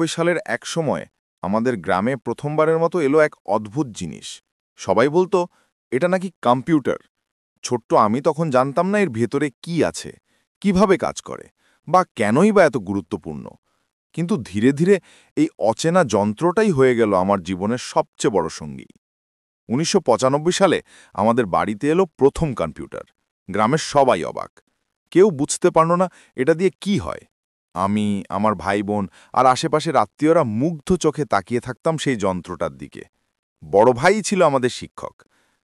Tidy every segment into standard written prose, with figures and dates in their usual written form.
সালের এক সময় আমাদের গ্রামে প্রথমবারের মতো এলো এক অদ্ভুত জিনিস। সবাই বলতো এটা নাকি কম্পিউটার। ছোট্ট আমি তখন জানতাম না এর ভেতরে কি আছে, কিভাবে কাজ করে, বা কেনই বা এত গুরুত্বপূর্ণ। কিন্তু ধীরে ধীরে এই অচেনা যন্ত্রটাই হয়ে গেল আমার জীবনের সবচেয়ে বড় সঙ্গী। ১৯৯৫ সালে আমাদের বাড়িতে এলো প্রথম কম্পিউটার। গ্রামের সবাই অবাক। কেউ বুঝতে পারল না এটা দিয়ে কি হয়। আমি, আমার ভাই বোন আর আশেপাশের আত্মীয়রা মুগ্ধ চোখে তাকিয়ে থাকতাম সেই যন্ত্রটার দিকে। বড় ভাই ছিল আমাদের শিক্ষক।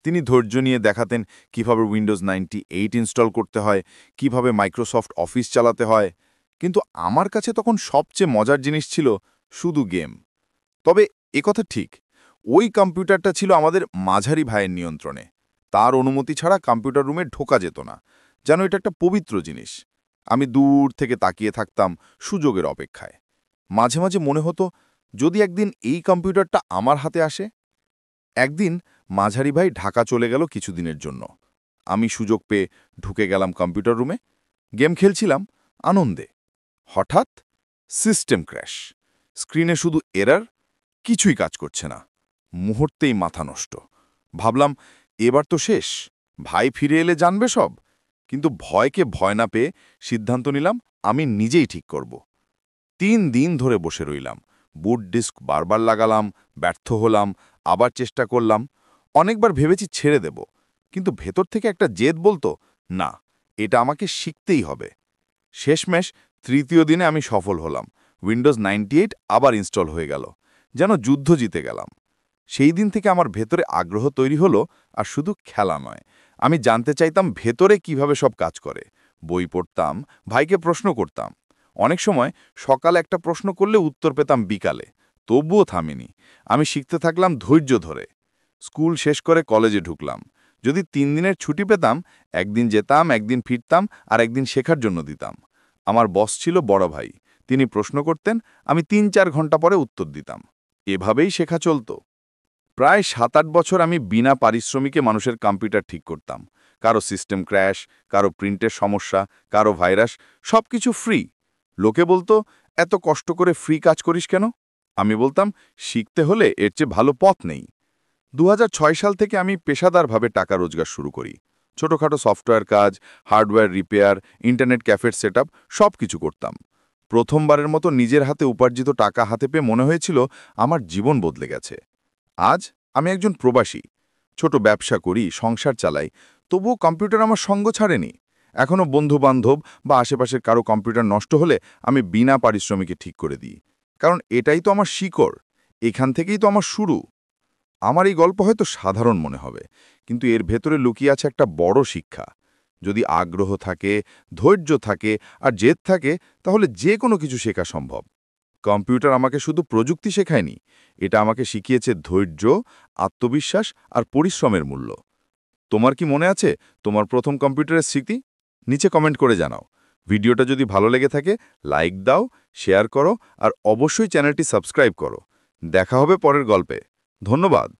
তিনি ধৈর্য নিয়ে দেখাতেন কিভাবে উইন্ডোজ 98 ইনস্টল করতে হয়, কিভাবে মাইক্রোসফট অফিস চালাতে হয়। কিন্তু আমার কাছে তখন সবচেয়ে মজার জিনিস ছিল শুধু গেম। তবে একথা ঠিক, ওই কম্পিউটারটা ছিল আমাদের মাঝারি ভাইয়ের নিয়ন্ত্রণে। তার অনুমতি ছাড়া কম্পিউটার রুমে ঢোকা যেত না, যেন এটা একটা পবিত্র জিনিস। আমি দূর থেকে তাকিয়ে থাকতাম সুযোগের অপেক্ষায়। মাঝে মাঝে মনে হতো যদি একদিন এই কম্পিউটারটা আমার হাতে আসে। একদিন মাঝারি ভাই ঢাকা চলে গেল কিছুদিনের জন্য। আমি সুযোগ পেয়ে ঢুকে গেলাম কম্পিউটার রুমে। গেম খেলছিলাম আনন্দে। হঠাৎ সিস্টেম ক্র্যাশ। স্ক্রিনে শুধু এরর, কিছুই কাজ করছে না। মুহূর্তেই মাথা নষ্ট। ভাবলাম এবার তো শেষ, ভাই ফিরে এলে জানবে সব। কিন্তু ভয়কে ভয় না পেয়ে সিদ্ধান্ত নিলাম আমি নিজেই ঠিক করব। ৩ দিন ধরে বসে রইলাম। বুট ডিস্ক বারবার লাগালাম, ব্যর্থ হলাম, আবার চেষ্টা করলাম। অনেকবার ভেবেছি ছেড়ে দেব, কিন্তু ভেতর থেকে একটা জেদ বলতো না, এটা আমাকে শিখতেই হবে। শেষমেশ ৩য় দিনে আমি সফল হলাম। উইন্ডোজ 98 আবার ইনস্টল হয়ে গেল। যেন যুদ্ধ জিতে গেলাম। সেই দিন থেকে আমার ভেতরে আগ্রহ তৈরি হলো, আর শুধু খেলা নয়, আমি জানতে চাইতাম ভেতরে কিভাবে সব কাজ করে। বই পড়তাম, ভাইকে প্রশ্ন করতাম। অনেক সময় সকালে একটা প্রশ্ন করলে উত্তর পেতাম বিকালে। তবুও থামিনি। আমি শিখতে থাকলাম ধৈর্য ধরে। স্কুল শেষ করে কলেজে ঢুকলাম। যদি ৩ দিনের ছুটি পেতাম, একদিন যেতাম, একদিন ফিরতাম, আর একদিন শেখার জন্য দিতাম। আমার বস ছিল বড় ভাই। তিনি প্রশ্ন করতেন, আমি ৩-৪ ঘন্টা পরে উত্তর দিতাম। এভাবেই শেখা চলত। প্রায় ৭-৮ বছর আমি বিনা পারিশ্রমিকে মানুষের কম্পিউটার ঠিক করতাম। কারো সিস্টেম ক্র্যাশ, কারো প্রিন্টের সমস্যা, কারো ভাইরাস, সবকিছু ফ্রি। লোকে বলতো এত কষ্ট করে ফ্রি কাজ করিস কেন? আমি বলতাম শিখতে হলে এর চেয়ে ভালো পথ নেই। ২০০৬ সাল থেকে আমি পেশাদারভাবে টাকা রোজগার শুরু করি। ছোটখাটো সফটওয়্যার কাজ, হার্ডওয়্যার রিপেয়ার, ইন্টারনেট ক্যাফের সেটআপ সব কিছু করতাম। প্রথমবারের মতো নিজের হাতে উপার্জিত টাকা হাতে পেয়ে মনে হয়েছিল আমার জীবন বদলে গেছে। আজ আমি একজন প্রবাসী। ছোট ব্যবসা করি, সংসার চালাই, তবুও কম্পিউটার আমার সঙ্গ ছাড়েনি। এখনও বন্ধু-বান্ধব বা আশেপাশের কারো কম্পিউটার নষ্ট হলে আমি বিনা পারিশ্রমিকে ঠিক করে দিই। কারণ এটাই তো আমার শিকড়, এখান থেকেই তো আমার শুরু। আমার এই গল্প হয়তো সাধারণ মনে হবে, কিন্তু এর ভেতরে লুকিয়ে আছে একটা বড় শিক্ষা। যদি আগ্রহ থাকে, ধৈর্য থাকে আর জেদ থাকে, তাহলে যে কোনো কিছু শেখা সম্ভব। কম্পিউটার আমাকে শুধু প্রযুক্তি শেখায়নি, এটা আমাকে শিখিয়েছে ধৈর্য, আত্মবিশ্বাস আর পরিশ্রমের মূল্য। তোমার কি মনে আছে তোমার প্রথম কম্পিউটারের স্মৃতি? নিচে কমেন্ট করে জানাও। ভিডিওটা যদি ভালো লেগে থাকে, লাইক দাও, শেয়ার করো আর অবশ্যই চ্যানেলটি সাবস্ক্রাইব করো। দেখা হবে পরের গল্পে। ধন্যবাদ।